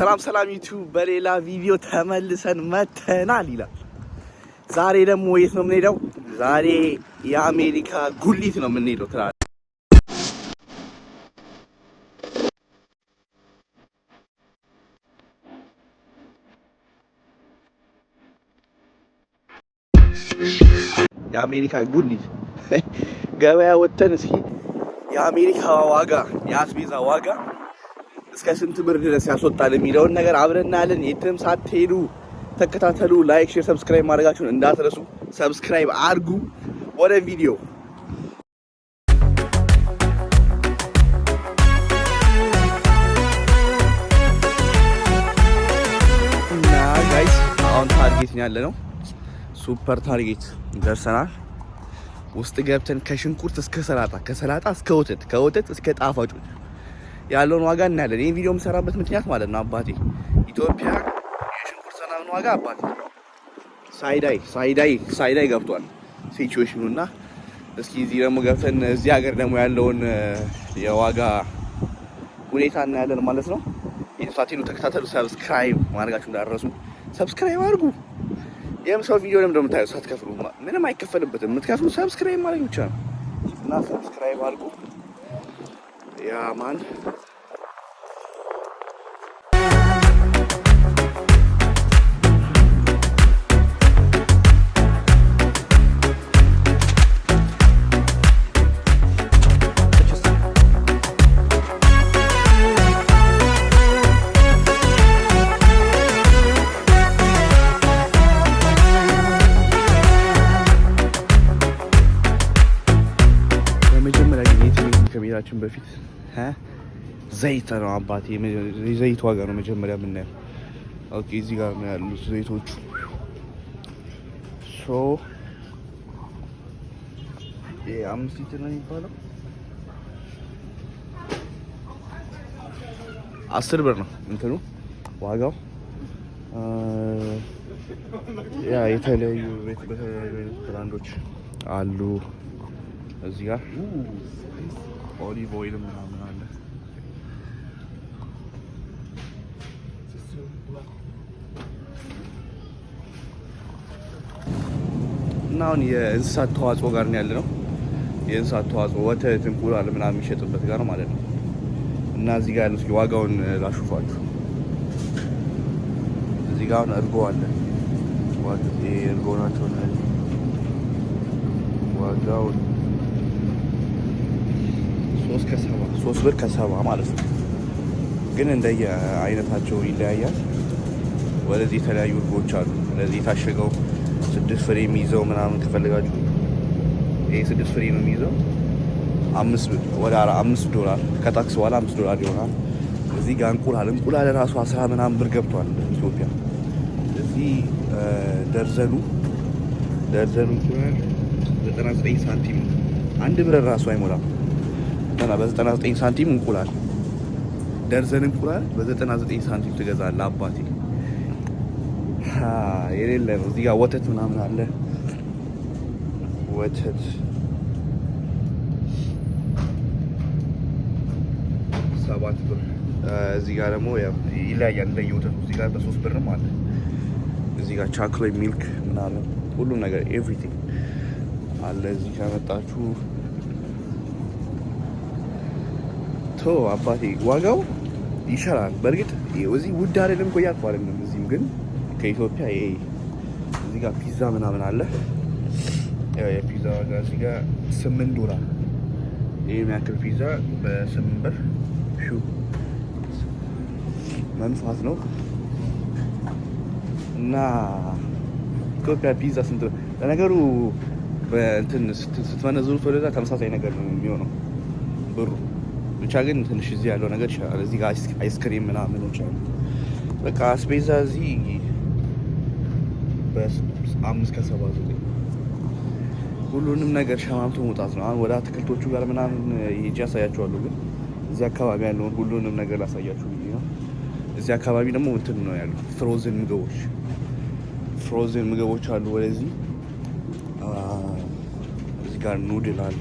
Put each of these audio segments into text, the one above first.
ሰላም ዩቲዩብ በሌላ ቪዲዮ ተመልሰን መተናል ይላል። ዛሬ ደግሞ የት ነው የምንሄደው? ዛሬ የአሜሪካ ጉሊት ነው የምንሄደው ትላለህ። የአሜሪካ ጉሊት ገበያ ወጥተን እስኪ የአሜሪካ ዋጋ የአስቤዛ ዋጋ እስከ ስንት ብር ድረስ ያስወጣል የሚለውን ነገር አብረን እናያለን። የትም ሳትሄዱ ተከታተሉ። ላይክ፣ ሼር፣ ሰብስክራይብ ማድረጋችሁን እንዳትረሱ። ሰብስክራይብ አድርጉ። ወደ ቪዲዮ እና ጋይስ አሁን ታርጌት ያለ ነው። ሱፐር ታርጌት ደርሰናል። ውስጥ ገብተን ከሽንኩርት እስከ ሰላጣ፣ ከሰላጣ እስከ ወተት፣ ከወተት እስከ ጣፋጮች ያለውን ዋጋ እናያለን። ይሄን ቪዲዮ የምሰራበት ምክንያት ማለት ነው አባቴ ኢትዮጵያ የሽንኩርት ሰላምን ዋጋ አባቴ ሳይዳይ ገብቷል ሲቹዌሽኑ እና እስኪ እዚህ ደግሞ ገብተን እዚህ ሀገር ደግሞ ያለውን የዋጋ ሁኔታ እናያለን ማለት ነው። ኢንሳቲኑ ተከታተሉ። ሰብስክራይብ ማድረጋችሁ እንዳትረሱ። ሰብስክራይብ አድርጉ። የም ሰው ቪዲዮ ለምን እንደምታዩ ሳትከፍሉ ምንም አይከፈልበትም። የምትከፍሉ ሰብስክራይብ ማድረግ ብቻ ነው እና ሰብስክራይብ አድርጉ። ያ ማን ከመሄዳችን በፊት ዘይት ነው አባቴ። ዘይት ዋጋ ነው መጀመሪያ የምናየው። ኦኬ እዚህ ጋር ነው ያሉት ዘይቶቹ። ሶ አምስት ሊትር ነው የሚባለው 10 ብር ነው እንትኑ ዋጋው። ያ የተለያዩ ብራንዶች አሉ እዚህ ጋር። ኦሊቭ ኦይል ምናምን አለ። እና አሁን የእንስሳት ተዋጽኦ ጋር ነው ያለ ነው። የእንስሳት ተዋጽኦ ወተት፣ እንቁላል ምናምን የሚሸጥበት ጋር ማለት ነው። እና እዚህ ጋር ያለው ዋጋውን ላሹፋችሁ። እዚህ ጋር አሁን እርጎ አለ። እርጎ ናቸው እነዚህ። ዋጋው 3 ብር ከ70 ማለት ነው። ግን እንደየ አይነታቸው ይለያያል። ወደዚህ የተለያዩ እርጎች አሉ። ስለዚህ የታሸገው 6 ፍሬ የሚይዘው ምናምን ከፈለጋችሁ ይሄ 6 ፍሬ ነው የሚይዘው 5 ዶላር ከታክስ በኋላ $5 ይሆናል። እዚህ ጋር እንቁላል ራሱ 10 ምናምን ብር ገብቷል ኢትዮጵያ። እዚህ ደርዘኑ 99 ሳንቲም 1 ብር ራሱ አይሞላም። በ99 ሳንቲም እንቁላል ደርዘን እንቁላል በ99 ሳንቲም ትገዛለህ አባቴ። የሌለ ነው። እዚህ ጋር ወተት ምናምን አለ። ወተት 7 ብር። እዚህ ጋር ደግሞ ይለያያል እንደየወተቱ። እዚህ ጋር በ3 ብርም አለ። እዚህ ጋር ቻኮሌት ሚልክ ምናምን ሁሉም ነገር ኤቭሪቲንግ አለ። እዚህ ከመጣችሁ አባቴ ዋጋው ይሻላል። በእርግጥ እዚህ ውድ አይደለም እኮ እያልኩ አይደለም። እዚህም ግን ከኢትዮጵያ እዚህ ጋር ፒዛ ምናምን አለ። የፒዛ ዋጋ እዚህ ጋር $8። ይሄ የሚያክል ፒዛ በ8 ብር መንፋት ነው። እና ኢትዮጵያ ፒዛ ስንት ነው ለነገሩ? በእንትን ስትመነዝሩት ወደዛ ተመሳሳይ ነገር ነው የሚሆነው ብሩ። ብቻ ግን ትንሽ እዚህ ያለው ነገር ይችላል። እዚህ ጋር አይስክሪም ምናምን ይችላል። በቃ አስቤዛ እዚህ በ5 ከ79 ሁሉንም ነገር ሸማምቶ መውጣት ነው። አሁን ወደ አትክልቶቹ ጋር ምናምን ሄጄ ያሳያቸዋለሁ። ግን እዚህ አካባቢ ያለውን ሁሉንም ነገር ላሳያችሁ ብዬ ነው። እዚህ አካባቢ ደግሞ እንትን ነው ያሉ ፍሮዝን ምግቦች አሉ። ወደዚህ እዚህ ጋር ኑድል አለ።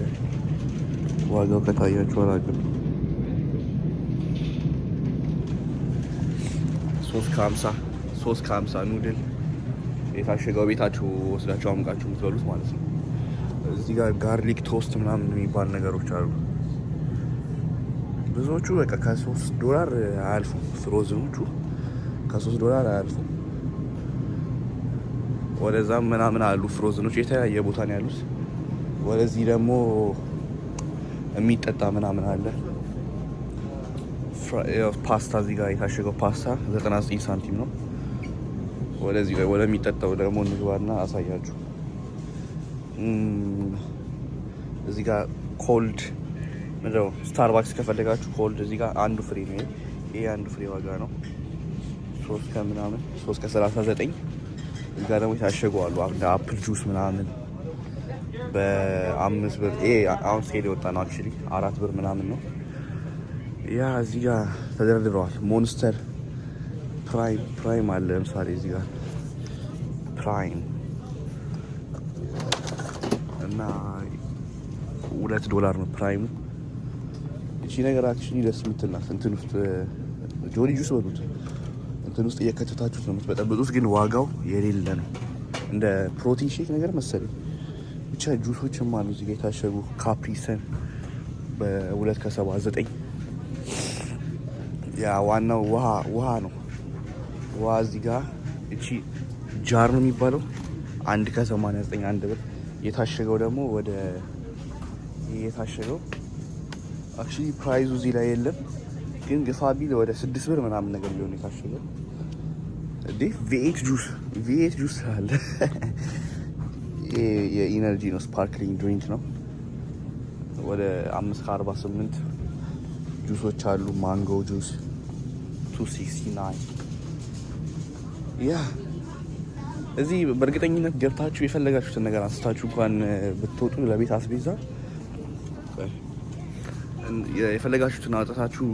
ዋጋው ከታያችሁ አላውቅም። 350 ኑድል የታሸገው ቤታችሁ ወስዳችሁ አሙቃችሁ የምትበሉት ማለት ነው። እዚህ ጋር ጋርሊክ ቶስት ምናምን የሚባል ነገሮች አሉ። ብዙዎቹ በቃ $3 አያልፉም። ፍሮዝኖቹ $3 አያልፉም። ወደዛም ምናምን አሉ ፍሮዝኖች የተለያየ ቦታ ነው ያሉት። ወደዚህ ደግሞ የሚጠጣ ምናምን አለ። ፓስታ እዚህ ጋር የታሸገው ፓስታ 99 ሳንቲም ነው። ወደዚህ ላይ ወደሚጠጣው ደግሞ እንግባና አሳያችሁ። እዚህ ጋር ኮልድ ምንድነው ስታርባክስ ከፈለጋችሁ ኮልድ እዚህ ጋር አንዱ ፍሪ ነው። ይሄ አንዱ ፍሪ ዋጋ ነው 3.39። እዚህ ጋር ደግሞ የታሸጉ አሉ አፕል ጁስ ምናምን በ5 ብር። ይሄ አሁን ሴል የወጣ ነው አክቹሊ 4 ብር ምናምን ነው። ያ እዚህ ጋር ተደርድረዋል። ሞንስተር ፕራይም አለ ለምሳሌ እዚህ ጋር ፕራይም እና $2 ነው ፕራይሙ። እቺ ነገር አክቹሊ ደስ የምትላት እንትን ውስጥ ጆሊ ጁስ በሉት እንትን ውስጥ እየከተታችሁት ነው የምትበጠብጡት፣ ግን ዋጋው የሌለ ነው። እንደ ፕሮቲን ሼክ ነገር መሰለኝ። ብቻ ጁሶችም አሉ እዚህ ጋር የታሸጉ ካፕሪሰን በ2.79። ያ ዋናው ውሃ ነው። ውሃ እዚህ ጋር እቺ ጃር ነው የሚባለው 1.89 1 ብር። የታሸገው ደግሞ ወደ የታሸገው አክቹሊ ፕራይዙ እዚህ ላይ የለም፣ ግን ግፋ ቢል ወደ 6 ብር ምናምን ነገር ሊሆን የታሸገው። እንዴ ቪኤት ጁስ አለ። የኢነርጂ ነው፣ ስፓርክሊንግ ድሪንክ ነው። ወደ 5.48 ጁሶች አሉ። ማንጎ ጁስ 2.69። ያ እዚህ በእርግጠኝነት ገብታችሁ የፈለጋችሁትን ነገር አንስታችሁ እንኳን ብትወጡ ለቤት አስቤዛ የፈለጋችሁትን አውጥታችሁ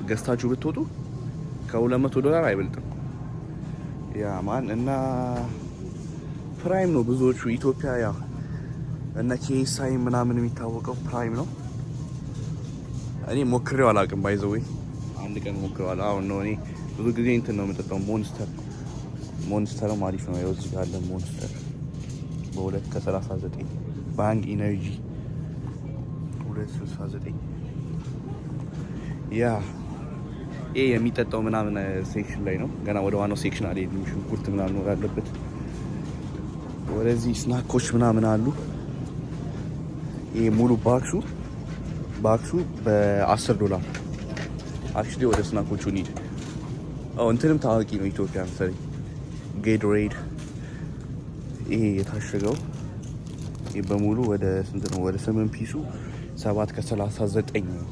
ገዝታችሁ ብትወጡ $200 አይበልጥም። ያ ማን እና ፕራይም ነው ብዙዎቹ ኢትዮጵያ ያ እና ኬሳይ ምናምን የሚታወቀው ፕራይም ነው። እኔ ሞክሬው አላውቅም። ባይዘዌ አንድ ቀን ሞክሬው አሁን ነው። እኔ ብዙ ጊዜ እንትን ነው የምጠጣው ሞንስተርም አሪፍ ነው። ያው እዚህ ጋር አለ ሞንስተር በ2.39 ባንግ ኢነርጂ 2.69። ያ ይሄ የሚጠጣው ምናምን ሴክሽን ላይ ነው። ገና ወደ ዋናው ሴክሽን አልሄድንም። ሽንኩርት ምናምን ወዳለበት ወደዚህ ስናኮች ምናምን አሉ። ይሄ ሙሉ ባክሱ $10 አክቹሊ። ወደ ስናኮቹ እንሂድ። እንትንም ታዋቂ ነው ኢትዮጵያ መሰለኝ ጌቶሬድ። ይሄ የታሸገው ይሄ በሙሉ ወደ ስንት ነው? ወደ 8 ፒሱ 7.39 ነው።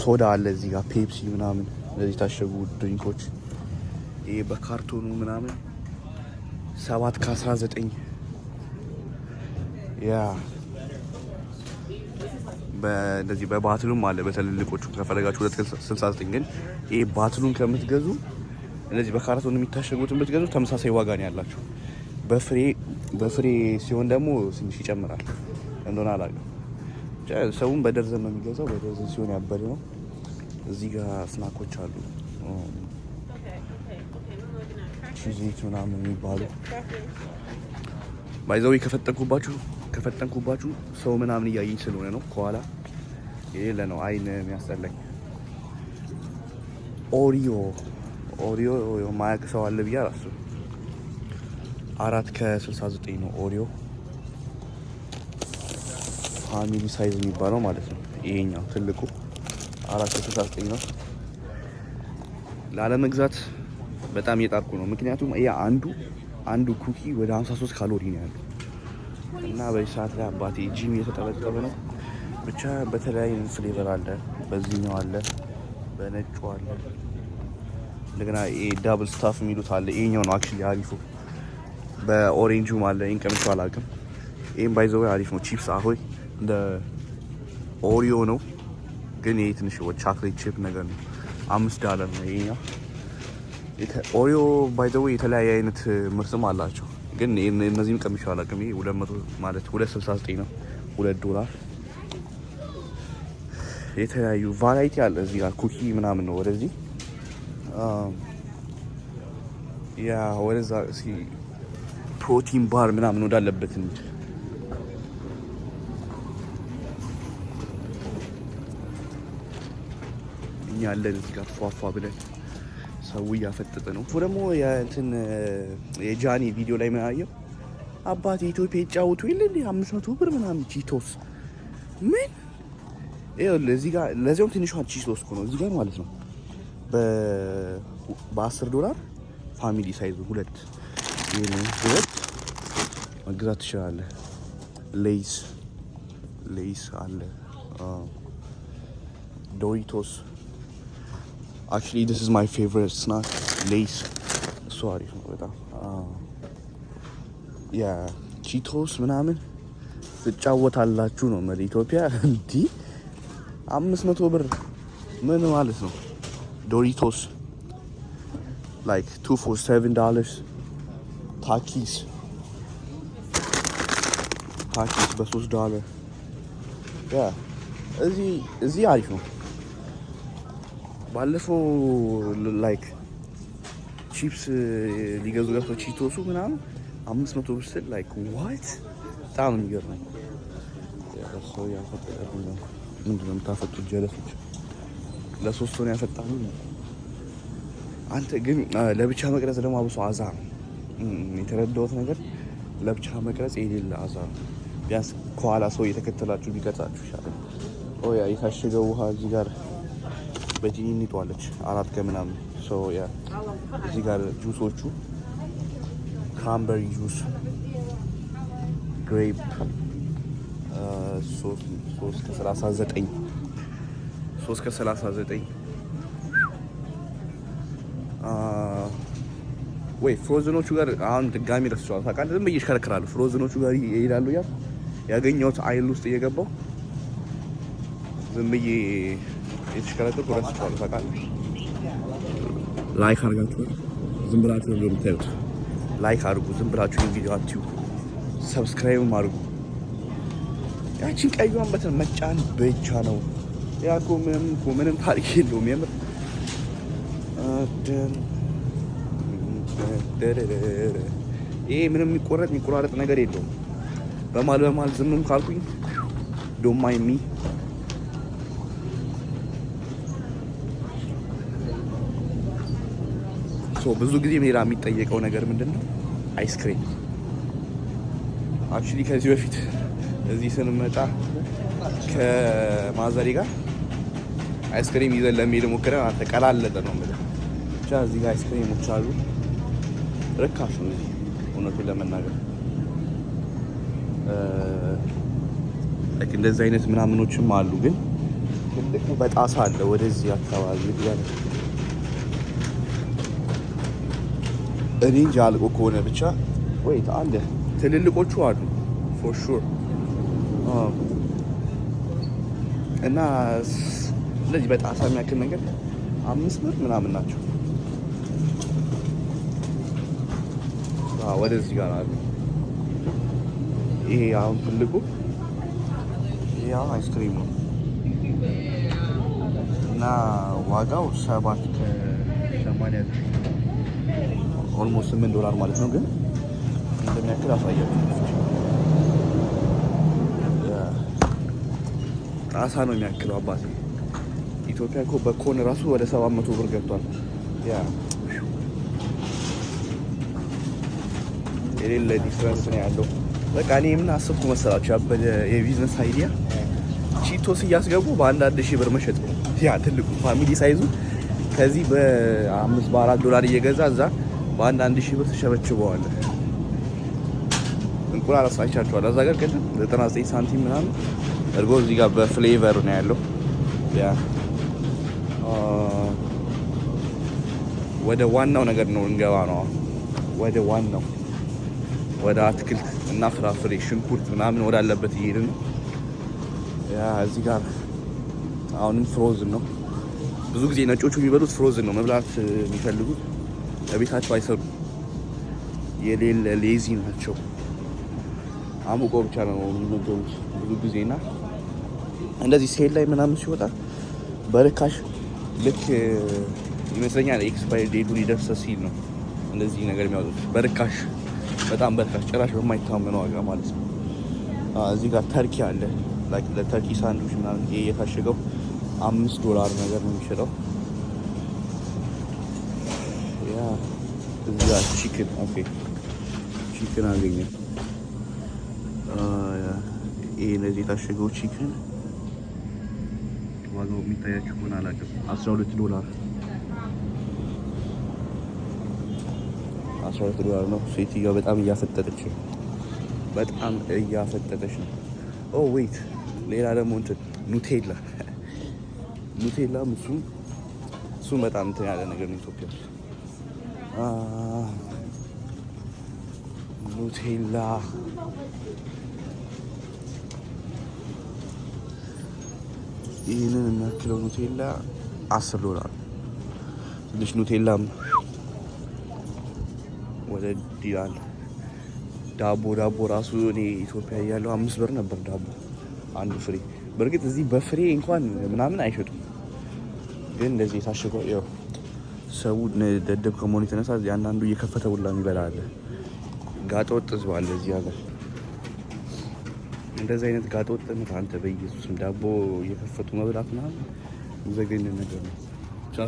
ሶዳ አለ እዚህ ጋር ፔፕሲ ምናምን እነዚህ የታሸጉ ድሪንኮች። ይሄ በካርቶኑ ምናምን 7.19። ያ በእንደዚህ በባትሉም አለ በትልልቆቹ ከፈለጋችሁ 2.69። ግን ይሄ ባትሉን ከምትገዙ እነዚህ በካርቶን የሚታሸጉትን ብትገዙ ተመሳሳይ ዋጋ ነው ያላቸው። በፍሬ ሲሆን ደግሞ ትንሽ ይጨምራል እንደሆነ አላውቅም። ሰውም በደርዘን ነው የሚገዛው። በደርዘን ሲሆን ያበደ ነው። እዚህ ጋር ስናኮች አሉ ቺዚት ምናምን የሚባሉ ባይዘው ከፈጠንኩባችሁ ሰው ምናምን እያየኝ ስለሆነ ነው። ከኋላ የሌለ ነው አይን የሚያስጠላኝ። ኦሪዮ ማያውቅ ሰው አለ ብዬ አላስብም። 4.69 ነው ኦሪዮ ፋሚሊ ሳይዝ የሚባለው ማለት ነው። ይሄኛው ትልቁ 4.69 ነው። ላለመግዛት በጣም እየጣርኩ ነው። ምክንያቱም ይሄ አንዱ ኩኪ ወደ 53 ካሎሪ ነው ያለው እና በዚህ ሰዓት ላይ አባቴ ጂም እየተጠበጠበ ነው። ብቻ በተለያየ ፍሌቨር አለ። በዚህኛው አለ፣ በነጩ አለ፣ እንደገና ይሄ ዳብል ስታፍ የሚሉት አለ። ይሄኛው ነው አክቹሊ አሪፉ። በኦሬንጁም አለ። ይሄን ቀምቼው አላውቅም። ይሄን ባይ ዘ ወይ አሪፍ ነው። ቺፕስ አሆይ እንደ ኦሪዮ ነው፣ ግን ይሄ ትንሽ ቻክሌት ቺፕ ነገር ነው። $5 ነው ይሄኛው። ኦሪዮ ባይ ዘ ወይ የተለያየ አይነት ምርትም አላቸው፣ ግን እነዚህም ቀምቼው አላውቅም። ይሄ 200 ማለት 2.69 ነው፣ $2። የተለያዩ ቫራይቲ አለ እዚህ ጋር ኩኪ ምናምን ነው። ወደዚህ ያ ወደዛ ፕሮቲን ባር ምናምን ወዳለበት እንጂ እኛ ያለን እዚህ ጋር ፏፏ ብለን ሰው እያፈጠጠ ነው። ደግሞ የእንትን የጃኒ ቪዲዮ ላይ ምናየው አባቴ ኢትዮጵያ ይጫወቱ የለ 500 ብር ምናምን ቺቶስ ምን ይኸውልህ እዚህ ጋር ለዚያውም ትንሿ ቺቶስ እኮ ነው እዚህ ጋር ማለት ነው። $10 ፋሚሊ ሳይዙ ሁለት መግዛት ትችላለህ። ሌይስ አለ ዶሪቶስ actually this is my favorite snack ሌይስ እሱ አሪፍ ነው በጣም ያ ቺቶስ ምናምን ትጫወታላችሁ ነው ማለት ኢትዮጵያ እንዲህ 500 ብር ምን ማለት ነው? ዶሪቶስ like 2 for $7 ታኪስ በ$3 ያ እዚህ አሪፍ ነው። ባለፈው like ቺፕስ ሊገዙ ገብተው ቺቶሱ ምናምን 500 ብር ስል like what በጣም ነው የሚገርመኝ። ሰው ያፈጠረው ነው ምንድን ነው የምታፈጡት? ጀለሶች ለሶስት ነው ያፈጣሉ። አንተ ግን ለብቻ መቅረጽ ደግሞ አብሶ አዛ ነው። የተረዳሁት ነገር ለብቻ መቅረጽ የሌለ አዛ ነው። ቢያንስ ከኋላ ሰው እየተከተላችሁ ቢቀርጻችሁ ይሻላል። ያ የታሸገው ውሃ እዚህ ጋር በጂኒ ጧለች 4 ከምናምን ሰው ያ እዚህ ጋር ጁሶቹ ክራንበሪ ጁስ ግሬፕ 3.39 ወይ ፍሮዝኖቹ ጋር አሁን ድጋሚ ረስቸዋለሁ ታውቃለህ። ዝም ብዬ እሽከረክራለሁ ፍሮዝኖቹ ጋር ይሄዳሉ። ያገኘሁት አይል ውስጥ እየገባሁ ዝም ብዬ የተሽከረከርኩ ረስቸዋለሁ ታውቃለህ። ላይክ አድርጋችሁ ዝም ብላችሁ ነው የምታዩት። ላይክ አድርጉ ዝም ብላችሁ ቪዲዮ አትዩ። ሰብስክራይብም አድርጉ። ያቺን ቀዩን በተን መጫን ብቻ ነው። ያ እኮ ምንም ታሪክ የለውም የምር። ይሄ ምንም የሚቆራረጥ ነገር የለውም። በማል ዝምም ካልኩኝ ዶማይሚ ብዙ ጊዜ ሜራ የሚጠየቀው ነገር ምንድን ነው? አይስክሬም። አክቹሊ ከዚህ በፊት እዚህ ስንመጣ ከማዘሪ ጋር አይስክሬም ይዘን ለመሄድ ሞክረን አልተቀላለጠ ነው ማለት ብቻ። እዚህ ጋር አይስክሬሞች አሉ፣ ርካሽ ነው እዚህ እውነቱን ለመናገር። እንደዚህ አይነት ምናምኖችም አሉ፣ ግን ትልቁ በጣሳ አለ ወደዚህ አካባቢ ያለ እኔ እንጃ አልቆ ከሆነ ብቻ ወይት አለ። ትልልቆቹ አሉ ፎር ሹር እና ስለዚህ በጣሳ የሚያክል ነገር 5 ብር ምናምን ናቸው። ወደዚህ ጋር አለ። ይሄ አሁን ትልቁ ያው አይስክሪም ነው እና ዋጋው 7.80 ኦልሞስት $8 ማለት ነው። ግን እንደሚያክል አሳያችሁ። ጣሳ ነው የሚያክለው አባቴ። ኢትዮጵያ እኮ በኮን ራሱ ወደ 700 ብር ገብቷል። ያ የሌለ ዲፍረንስ ነው ያለው። በቃ እኔ ምን አሰብኩ መሰላችሁ? ያበደ የቢዝነስ አይዲያ ቺቶስ እያስገቡ በ1,000 ብር መሸጥ ነው። ያ ትልቁ ፋሚሊ ሳይዙ ከዚህ $4 እየገዛ እዛ በ1,000 ብር ተሸበችበዋለህ። እንቁላል አሳይቻችኋለሁ። እዛ ጋር ቅድም 99 ሳንቲም ምናምን እርጎ እዚህ ጋር በፍሌቨር ነው ያለው። ያ ወደ ዋናው ነገር ነው እንገባ ነው። ወደ አትክልት እና ፍራፍሬ ሽንኩርት ምናምን ወዳለበት እየሄድን ነው። ያ እዚህ ጋር አሁንም ፍሮዝን ነው። ብዙ ጊዜ ነጮቹ የሚበሉት ፍሮዝን ነው መብላት የሚፈልጉት። ለቤታቸው አይሰሩም። የሌለ ሌዚ ናቸው። አሙቆ ብቻ ነው የሚመገቡት ብዙ ጊዜና እንደዚህ ሴል ላይ ምናምን ሲወጣ በርካሽ ልክ ይመስለኛል ኤክስፓየር ዴቱ ሊደርስ ሲል ነው እንደዚህ ነገር የሚያወጡት በርካሽ፣ በጣም በርካሽ፣ ጭራሽ በማይታመን ዋጋ ማለት ነው። እዚህ ጋር ተርኪ አለ። ላይክ ለተርኪ ሳንድዊች ምናምን ይሄ የታሸገው $5 ነገር ነው የሚሸጠው። ያ እዚህ ጋር ቺክን ኦኬ፣ ቺክን አገኘ። ይሄ እነዚህ የታሸገው ቺክን ዋጋው የሚታያችሁ ሆነ አላውቅም፣ $12 $12 ነው። ሴትዮዋ በጣም እያፈጠጠች ነው፣ በጣም እያፈጠጠች ነው። ኦ ዌይት፣ ሌላ ደግሞ እንትን ኑቴላ እሱም በጣም እንትን ያለ ነገር ነው ኢትዮጵያ ውስጥ። ኑቴላ ይህንን የሚያክለው ኑቴላ $10። ትንሽ ኑቴላም ወደ ዲላል ዳቦ ራሱ እኔ ኢትዮጵያ እያለሁ $5 ነበር ዳቦ አንዱ ፍሬ። በእርግጥ እዚህ በፍሬ እንኳን ምናምን አይሸጡም፣ ግን እንደዚህ የታሸገው ያው ሰው ደደብ ከመሆኑ የተነሳ አንዳንዱ እየከፈተ ሁላ የሚበላ አለ። ጋጠ ወጥ ህዝብ አለ እዚህ ሀገር። እንደዚህ አይነት ጋጠ ወጥነት አንተ በኢየሱስም ዳቦ እየከፈቱ መብላት ምናምን ዘገኝ ነገር ነው።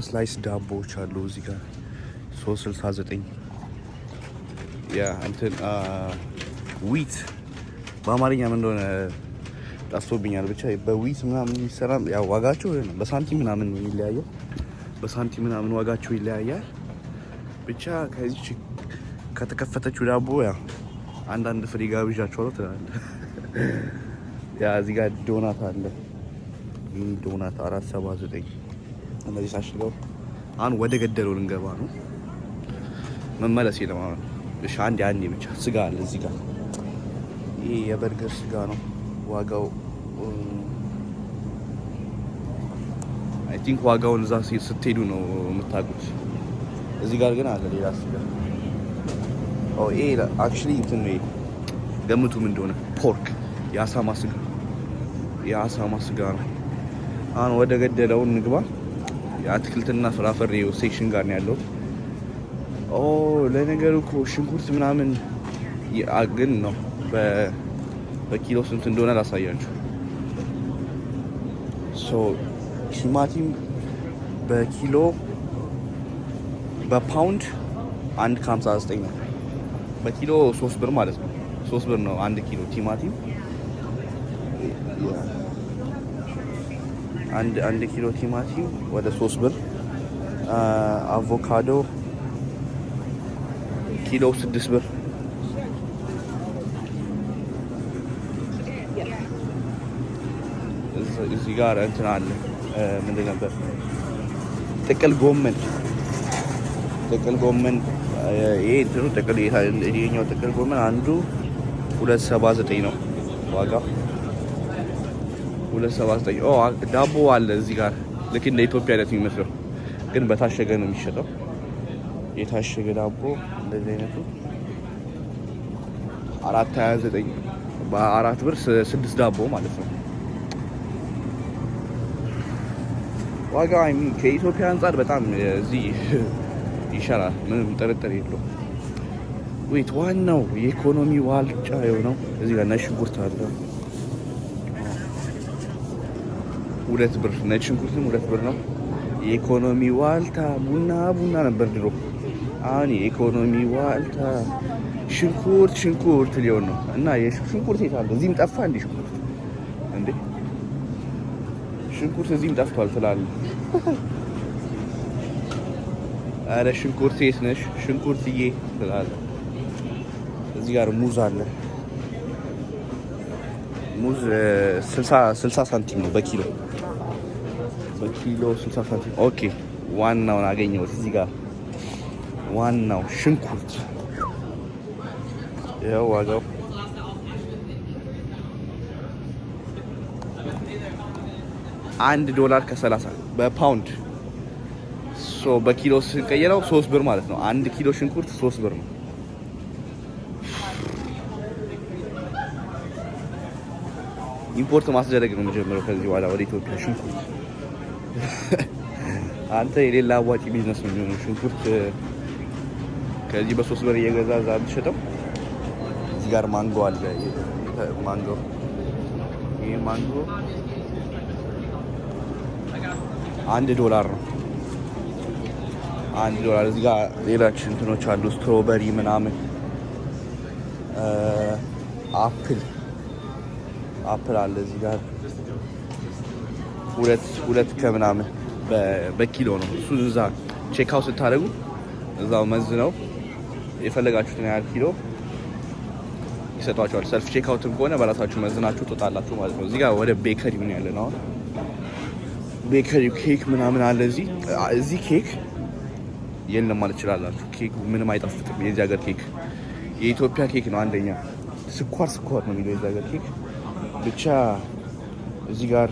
ስላይስ ዳቦዎች አሉ እዚህ ጋር $3.69 ያ እንትን ዊት በአማርኛ ምን እንደሆነ ጠፍቶብኛል። ብቻ በዊት ምናምን የሚሰራ ያው ዋጋቸው በሳንቲም ምናምን ነው የሚለያየው፣ በሳንቲም ምናምን ዋጋቸው ይለያያል። ብቻ ከዚህ ከተከፈተችው ዳቦ ያው አንዳንድ ፍሬ ጋብዣቸዋለሁ ትላለህ። ያ እዚህ ጋር ዶናት አለ። ይህ ዶናት $4.79 እነዚህ ታሽገው። አሁን ወደ ገደለው ልንገባ ነው፣ መመለስ የለማለት ነው። እሺ አንዴ ብቻ ስጋ አለ እዚህ ጋር። ይሄ የበርገር ስጋ ነው። ዋጋው አይ ቲንክ ዋጋውን እዛ ስትሄዱ ነው የምታውቁት። እዚህ ጋር ግን አለ ሌላ ስጋ። ይሄ አክቹሊ እንትን ነው ገምቱ ምን እንደሆነ። ፖርክ የአሳማ ስጋ ነው። አሁን ወደ ገደለው እንግባ። የአትክልትና ፍራፍሬው ሴክሽን ጋር ነው ያለው። ለነገሩ እኮ ሽንኩርት ምናምን ግን ነው በኪሎ ስንት እንደሆነ ላሳያችሁ። ቲማቲም በኪሎ በፓውንድ $1.59 ነው። በኪሎ $3 ማለት ነው። $3 ነው 1 ኪሎ ቲማቲም። አንድ ኪሎ ቲማቲም ወደ $3። አቮካዶ ኪሎ $6። እዚህ ጋር እንትን አለ ምንድን ነበር? ጥቅል ጎመን ይሄ እንትኑ ይሄኛው ጥቅል ጎመን አንዱ $2.79 ነው ዋጋው። $2.79። ዳቦ አለ እዚህ ጋር ልክ እንደ ኢትዮጵያ አይነት የሚመስለው ግን በታሸገ ነው የሚሸጠው። የታሸገ ዳቦ እንደዚህ አይነቱ $4.29 በ4 6 ዳቦ ማለት ነው ዋጋ። ከኢትዮጵያ አንጻር በጣም እዚህ ይሻላል፣ ምንም ጥርጥር የለውም። ወይት ዋናው የኢኮኖሚ ዋልጫ የሆነው እዚህ ጋር ነጭ ሽንኩርት አለ $2። ነጭ ሽንኩርትም $2 ነው። የኢኮኖሚ ዋልታ ቡና ነበር ድሮ። አሁን የኢኮኖሚ ዋልታ ሽንኩርት ሊሆን ነው። እና የሽንኩርት የት አለ? እዚህም ጠፋ እንዴ ሽንኩርት እዚህም ጠፍቷል ትላለህ። አረ ሽንኩርት የት ነሽ ሽንኩርትዬ ትላለህ። እዚህ ጋር ሙዝ አለ። ሙዝ 60 ሳንቲም ነው በኪሎ 60 ሳንቲም። ኦኬ ዋናውን አገኘሁት እዚህ ጋር ዋናው ሽንኩርት ያው ዋጋው $1.30 በፓውንድ በኪሎ ስንቀይረው $3 ማለት ነው። 1 ኪሎ ሽንኩርት $3 ነው። ኢምፖርት ማስደረግ ነው መጀመሪያው ከዚህ በኋላ ወደ ኢትዮጵያ ሽንኩርት አንተ የሌላ አዋጪ ቢዝነስ ነው የሚሆነው። ሽንኩርት ከዚህ በ3 ብር እየገዛ እዛ ብትሸጠው። እዚህ ጋር ማንጎ አለ። ማንጎ ይሄ ማንጎ $1 ነው። $1። እዚህ ጋር ሌሎች እንትኖች አሉ። ስትሮበሪ ምናምን፣ አፕል አለ እዚህ ጋር ሁለት ከምናምን በኪሎ ነው እሱ። እዛ ቼክአውት ስታደርጉ እዛው መዝነው የፈለጋችሁትን ያህል ኪሎ ይሰጧቸዋል። ሰልፍ ቼክአውትም ከሆነ በራሳችሁ መዝናችሁ ትወጣላችሁ ማለት ነው። እዚህ ጋር ወደ ቤከሪ ምን ያለ ነው። ቤከሪ ኬክ ምናምን አለ። እዚህ ኬክ የለም ማለት ትችላላችሁ። ኬክ ምንም አይጣፍጥም። የዚህ ሀገር ኬክ የኢትዮጵያ ኬክ ነው አንደኛ። ስኳር ነው የሚለው የዚህ ሀገር ኬክ ብቻ። እዚህ ጋር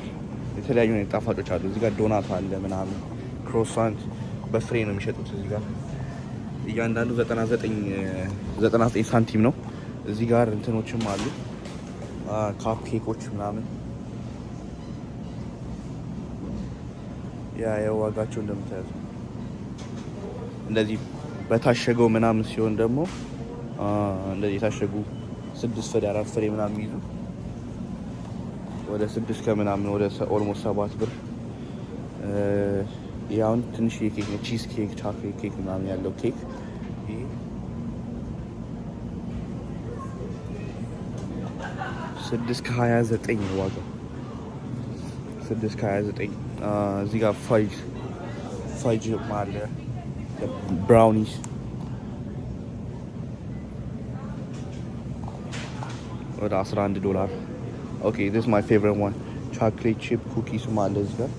የተለያዩ ጣፋጮች አሉ። እዚህ ጋር ዶናት አለ ምናምን፣ ክሮሳንት በፍሬ ነው የሚሸጡት። እዚህ ጋር እያንዳንዱ 99 ሳንቲም ነው። እዚህ ጋር እንትኖችም አሉ፣ ካፕ ኬኮች ምናምን። የዋጋቸው እንደምታዩት እንደዚህ በታሸገው ምናምን ሲሆን ደግሞ እንደዚህ የታሸጉ 6 ፍሬ 4 ፍሬ ምናምን የሚይዙ ወደ 6 ከምናምን ወደ ኦልሞስት 7 ብር። ያውን ትንሽ ኬክ ነው፣ ቺዝ ኬክ፣ ቻክሌት ኬክ ምናምን ያለው ኬክ። ይሄ 6.29 ነው ዋጋው፣ 6.29። እዚህ ጋር ፋጅ አለ፣ ብራውኒስ ወደ $11። ኦኬ this is my favorite one, chocolate chip cookies አለ እዚህ ጋር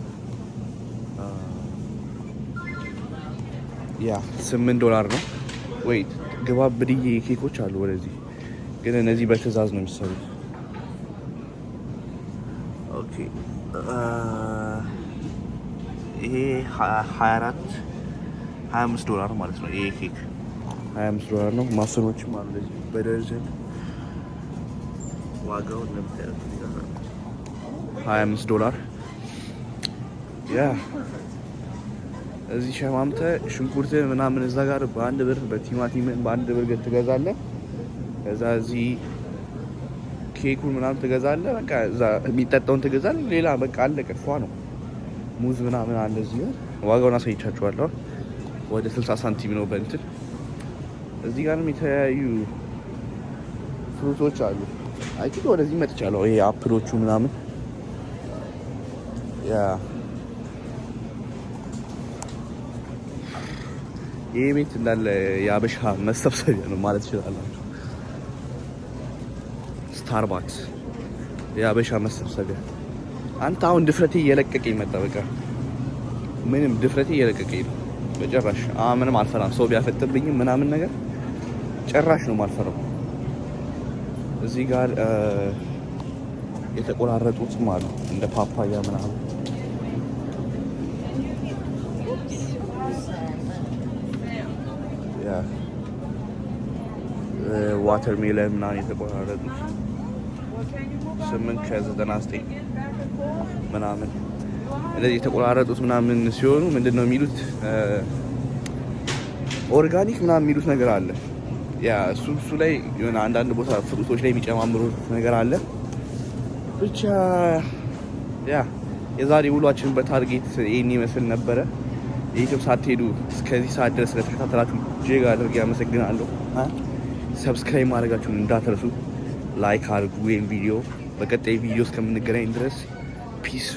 ያ $8 ነው። ወይት ግባ ብድዬ ኬኮች አሉ ወደዚህ፣ ግን እነዚህ በትዕዛዝ ነው የሚሰሩት። ኦኬ ይሄ $25 ማለት ነው። ይሄ ኬክ $25 ነው። ማሰኖችም አሉ እንደዚህ በደርዘን። ዋጋው እንደምታዩት $25። ያ እዚህ ሸማምተ ሽንኩርት ምናምን እዛ ጋር በ1 ብር፣ በቲማቲም በ1 ብር ትገዛለህ። ከዛ እዚህ ኬኩን ምናምን ትገዛለህ። በቃ እዛ የሚጠጣውን ትገዛለህ። ሌላ በቃ አለቀ። ፏ ነው። ሙዝ ምናምን አለ እዚህ ጋር። ዋጋውን አሳይቻችኋለሁ። ወደ 60 ሳንቲም ነው በእንትን። እዚህ ጋርም የተለያዩ ፍሩቶች አሉ። አይኪድ ወደዚህ መጥቻለሁ። ይሄ አፕሎቹ ምናምን ያ ይሄ ቤት እንዳለ የአበሻ መሰብሰቢያ ነው ማለት ትችላላችሁ። ስታርባክስ የአበሻ መሰብሰቢያ። አንተ አሁን ድፍረቴ እየለቀቀኝ መጣ። በቃ ምንም ድፍረቴ እየለቀቀኝ ነው በጭራሽ። ምንም አልፈራም። ሰው ቢያፈጥብኝም ምናምን ነገር ጭራሽ ነው ማልፈራው። እዚህ ጋር የተቆራረጡትም አሉ እንደ ፓፓያ ምናምን። ዋተር ሜለን ምናምን የተቆራረጡት 8.99 ምናምን። እንደዚህ የተቆራረጡት ምናምን ሲሆኑ ምንድነው የሚሉት ኦርጋኒክ ምናምን የሚሉት ነገር አለ። ያ እሱ ላይ የሆነ አንዳንድ ቦታ ፍሩቶች ላይ የሚጨማምሩት ነገር አለ። ብቻ ያ የዛሬ ውሏችን በታርጌት ይሄን ይመስል ነበረ። የዩቲዩብ ሳትሄዱ እስከዚህ ሰዓት ድረስ ስለተከታተላችሁ እጅግ አድርጌ አመሰግናለሁ። ሰብስክራይብ ማድረጋችሁን እንዳትረሱ። ላይክ አድርጉ ይሄን ቪዲዮ። በቀጣይ ቪዲዮ እስከምንገናኝ ድረስ ፒስ